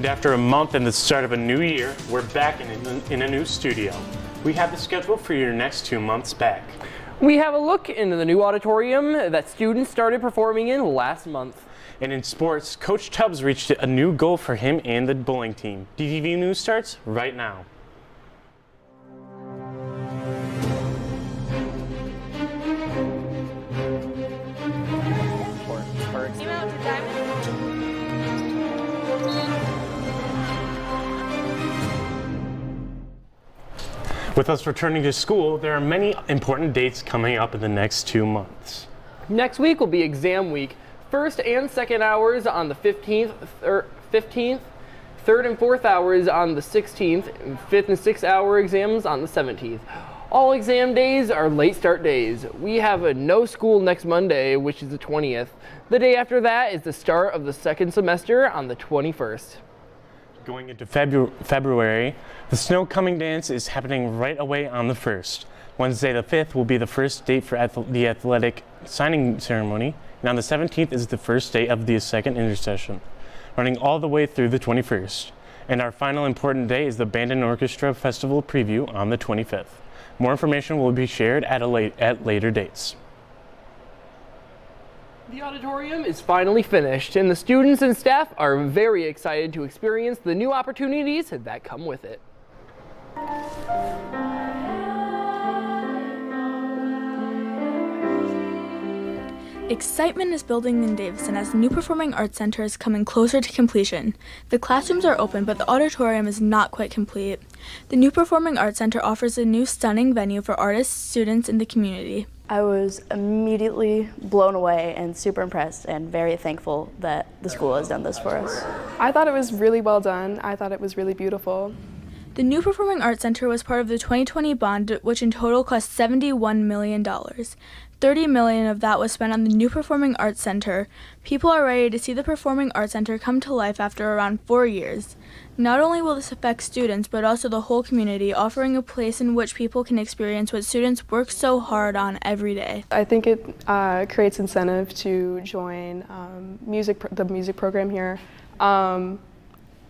And after a month and the start of a new year, we're back in a new studio. We have the schedule for your next 2 months back. We have a look into the new auditorium that students started performing in last month. And in sports, Coach Tubbs reached a new goal for him and the bowling team. DTV News starts right now. With us returning to school, there are many important dates coming up in the next 2 months. Next week will be exam week. First and second hours on the 15th, 3rd and 4th hours on the 16th, and 5th and 6th hour exams on the 17th. All exam days are late start days. We have a no school next Monday, which is the 20th. The day after that is the start of the second semester on the 21st. Going into February, the Snow Coming Dance is happening right away on the 1st. Wednesday the 5th will be the first date for the athletic signing ceremony, and on the 17th is the first day of the second intercession, running all the way through the 21st. And our final important day is the Band and Orchestra Festival preview on the 25th. More information will be shared at later dates. The auditorium is finally finished, and the students and staff are very excited to experience the new opportunities that come with it. Excitement is building in Davison as the new Performing Arts Center is coming closer to completion. The classrooms are open, but the auditorium is not quite complete. The new Performing Arts Center offers a new stunning venue for artists, students, and the community. I was immediately blown away and super impressed and very thankful that the school has done this for us. I thought it was really well done. I thought it was really beautiful. The new Performing Arts Center was part of the 2020 bond, which in total cost $71 million. $30 million of that was spent on the new Performing Arts Center. People are ready to see the Performing Arts Center come to life after around 4 years. Not only will this affect students, but also the whole community, offering a place in which people can experience what students work so hard on every day. I think it creates incentive to join the music program here.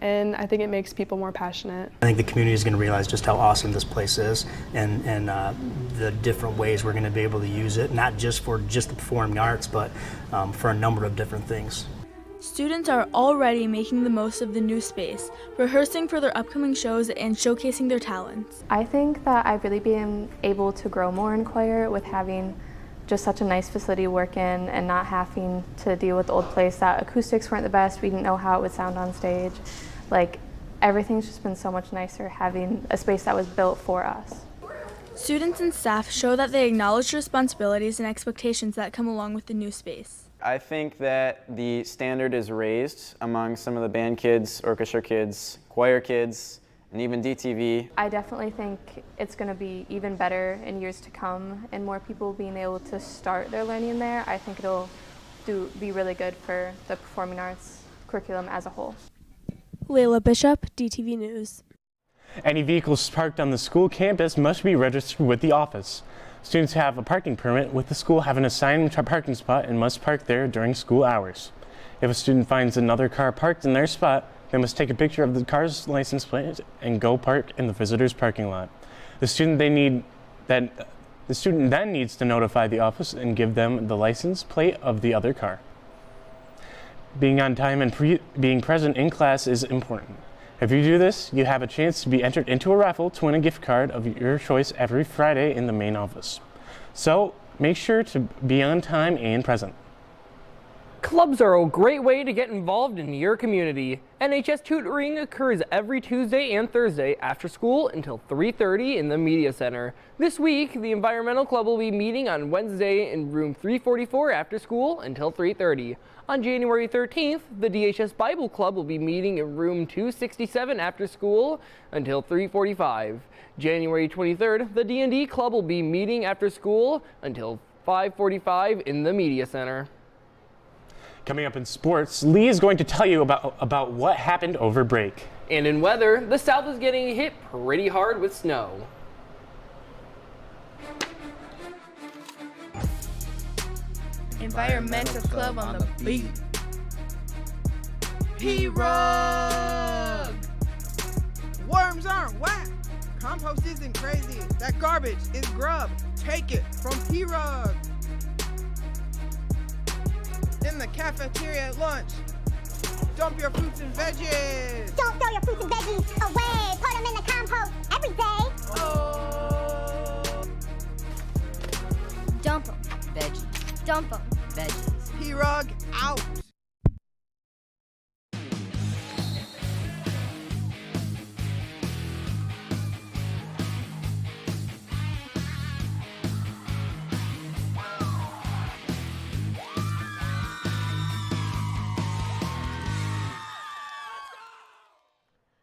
And I think it makes people more passionate. I think the community is going to realize just how awesome this place is and the different ways we're going to be able to use it, not just for the performing arts, but for a number of different things. Students are already making the most of the new space, rehearsing for their upcoming shows and showcasing their talents. I think that I've really been able to grow more in choir with having just such a nice facility to work in and not having to deal with the old place that acoustics weren't the best. We didn't know how it would sound on stage. Like, everything's just been so much nicer having a space that was built for us. Students and staff show that they acknowledge the responsibilities and expectations that come along with the new space. I think that the standard is raised among some of the band kids, orchestra kids, choir kids, and even DTV. I definitely think it's going to be even better in years to come, and more people being able to start their learning there. I think it'll be really good for the performing arts curriculum as a whole. Layla Bishop, DTV News. Any vehicles parked on the school campus must be registered with the office. Students who have a parking permit with the school have an assigned parking spot and must park there during school hours. If a student finds another car parked in their spot, they must take a picture of the car's license plate and go park in the visitor's parking lot. The student then needs to notify the office and give them the license plate of the other car. Being on time and being present in class is important. If you do this, you have a chance to be entered into a raffle to win a gift card of your choice every Friday in the main office. So make sure to be on time and present. Clubs are a great way to get involved in your community. NHS tutoring occurs every Tuesday and Thursday after school until 3:30 in the Media Center. This week, the Environmental Club will be meeting on Wednesday in room 344 after school until 3:30. On January 13th, the DHS Bible Club will be meeting in room 267 after school until 3:45. January 23rd, the D&D Club will be meeting after school until 5:45 in the Media Center. Coming up in sports, Lee is going to tell you about what happened over break. And in weather, the South is getting hit pretty hard with snow. Environmental Club on the beat. Hero! whack. Compost isn't crazy. That garbage is grub. Take it from P-Rug. In the cafeteria at lunch, dump your fruits and veggies. Don't throw your fruits and veggies away. Put them in the compost every day. Oh. Dump them, veggies. Dump them, veggies. P-Rug out.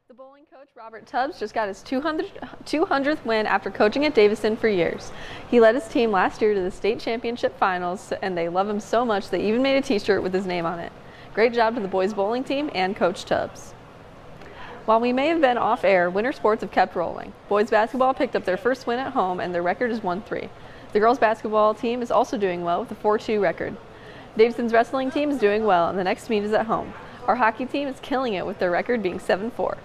The bowling coach, Robert Tubbs, just got his 200th win after coaching at Davison for years. He led his team last year to the state championship finals, and they love him so much they even made a t-shirt with his name on it. Great job to the boys bowling team and Coach Tubbs. While we may have been off air, winter sports have kept rolling. Boys basketball picked up their first win at home, and their record is 1-3. The girls basketball team is also doing well with a 4-2 record. Davison's wrestling team is doing well, and the next meet is at home. Our hockey team is killing it with their record being 7-4.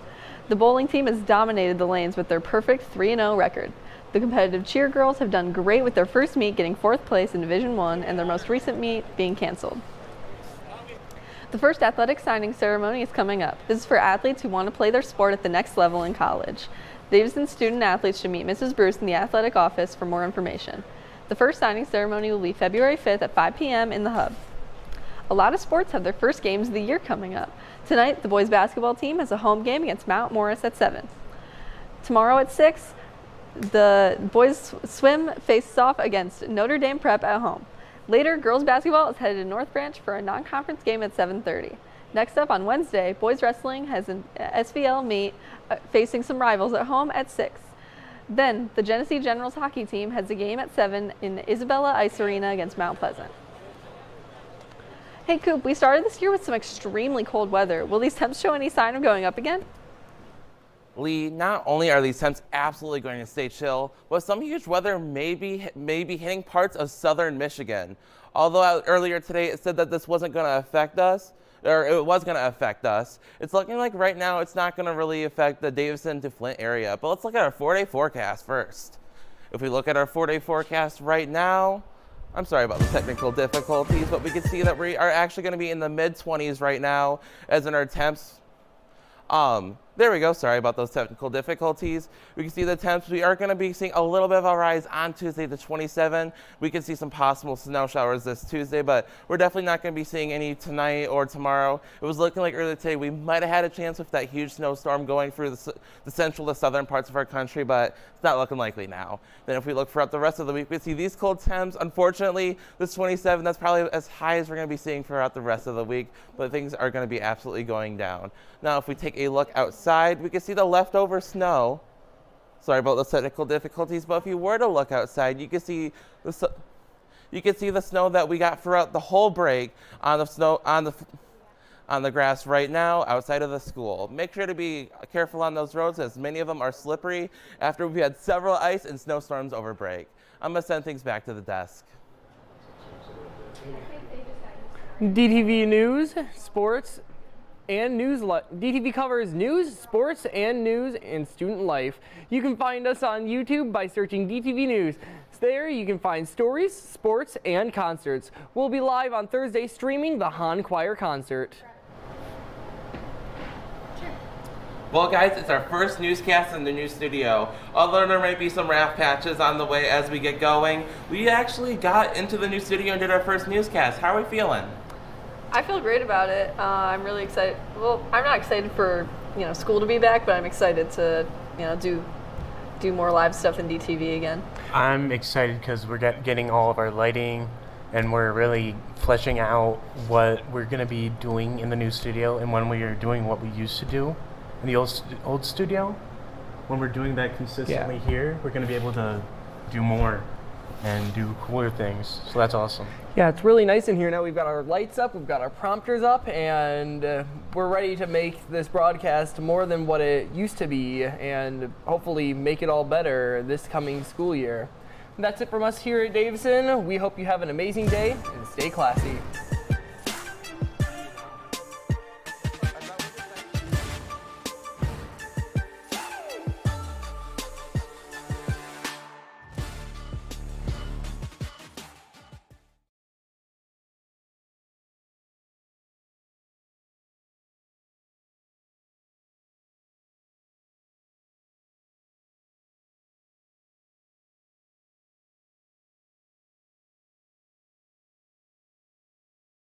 The bowling team has dominated the lanes with their perfect 3-0 record. The competitive cheer girls have done great with their first meet getting 4th place in Division I and their most recent meet being canceled. The first athletic signing ceremony is coming up. This is for athletes who want to play their sport at the next level in college. Davison student athletes should meet Mrs. Bruce in the athletic office for more information. The first signing ceremony will be February 5th at 5 p.m. in the Hub. A lot of sports have their first games of the year coming up. Tonight, the boys basketball team has a home game against Mount Morris at 7. Tomorrow at 6, the boys swim faces off against Notre Dame Prep at home. Later, girls basketball is headed to North Branch for a non-conference game at 7:30. Next up on Wednesday, boys wrestling has an SVL meet facing some rivals at home at 6. Then, the Genesee Generals hockey team has a game at 7 in the Isabella Ice Arena against Mount Pleasant. Hey Coop, we started this year with some extremely cold weather. Will these temps show any sign of going up again? Lee, not only are these temps absolutely going to stay chill, but some huge weather may be hitting parts of southern Michigan. Although earlier today it said that this wasn't going to affect us, or it was going to affect us, it's looking like right now it's not going to really affect the Davison to Flint area. But let's look at our 4-day forecast first. If we look at our 4-day forecast right now, I'm sorry about the technical difficulties, but we can see that we are actually going to be in the mid-20s right now, as in our temps. There we go. Sorry about those technical difficulties. We can see the temps. We are going to be seeing a little bit of a rise on Tuesday the 27th. We can see some possible snow showers this Tuesday, but we're definitely not going to be seeing any tonight or tomorrow. It was looking like earlier today we might have had a chance with that huge snowstorm going through the central to southern parts of our country, but it's not looking likely now. Then if we look throughout the rest of the week, we see these cold temps. Unfortunately, this 27, that's probably as high as we're going to be seeing throughout the rest of the week, but things are going to be absolutely going down. Now, if we take a look outside, we can see the leftover snow. Sorry about the technical difficulties, but if you were to look outside, you can see the snow that we got throughout the whole break on the grass right now outside of the school. Make sure to be careful on those roads, as many of them are slippery after we've had several ice and snowstorms over break. I'm going to send things back to the desk. DTV News, Sports, and DTV covers news, sports, and news and student life. You can find us on YouTube by searching DTV News. There you can find stories, sports, and concerts. We'll be live on Thursday streaming the Han Choir concert. Well, guys, it's our first newscast in the new studio. Although there might be some rough patches on the way as we get going, we actually got into the new studio and did our first newscast. How are we feeling? I feel great about it. I'm really excited. Well, I'm not excited for school to be back, but I'm excited to do more live stuff in DTV again. I'm excited because we're getting all of our lighting, and we're really fleshing out what we're going to be doing in the new studio, and when we are doing what we used to do in the old studio, when we're doing that consistently here, we're going to be able to do more and do cooler things. So that's awesome. Yeah, it's really nice in here now. We've got our lights up, we've got our prompters up, and we're ready to make this broadcast more than what it used to be, and hopefully make it all better this coming school year. And that's it from us here at Davison. We hope you have an amazing day and stay classy.